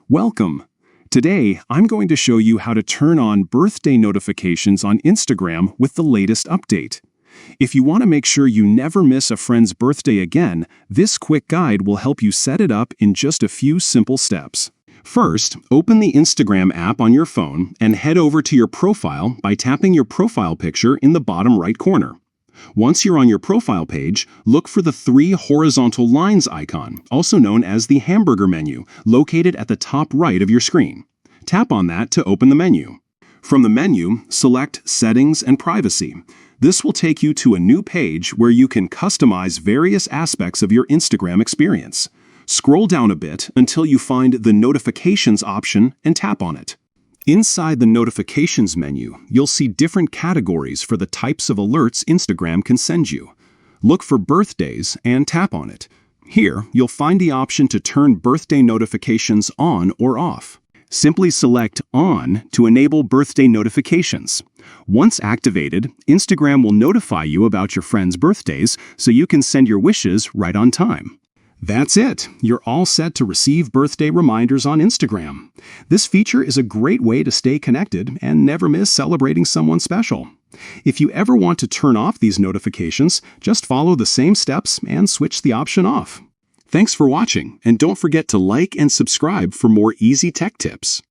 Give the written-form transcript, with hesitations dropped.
Welcome! Today, I'm going to show you how to turn on birthday notifications on Instagram with the latest update. If you want to make sure you never miss a friend's birthday again, this quick guide will help you set it up in just a few simple steps. First, open the Instagram app on your phone and head over to your profile by tapping your profile picture in the bottom right corner. Once you're on your profile page, look for the three horizontal lines icon, also known as the hamburger menu, located at the top right of your screen. Tap on that to open the menu. From the menu, select Settings and Privacy. This will take you to a new page where you can customize various aspects of your Instagram experience. Scroll down a bit until you find the Notifications option and tap on it. Inside the Notifications menu, you'll see different categories for the types of alerts Instagram can send you. Look for birthdays and tap on it. Here, you'll find the option to turn birthday notifications on or off. Simply select On to enable birthday notifications. Once activated, Instagram will notify you about your friends' birthdays so you can send your wishes right on time. That's it! You're all set to receive birthday reminders on Instagram. This feature is a great way to stay connected and never miss celebrating someone special. If you ever want to turn off these notifications, just follow the same steps and switch the option off. Thanks for watching, and don't forget to like and subscribe for more easy tech tips.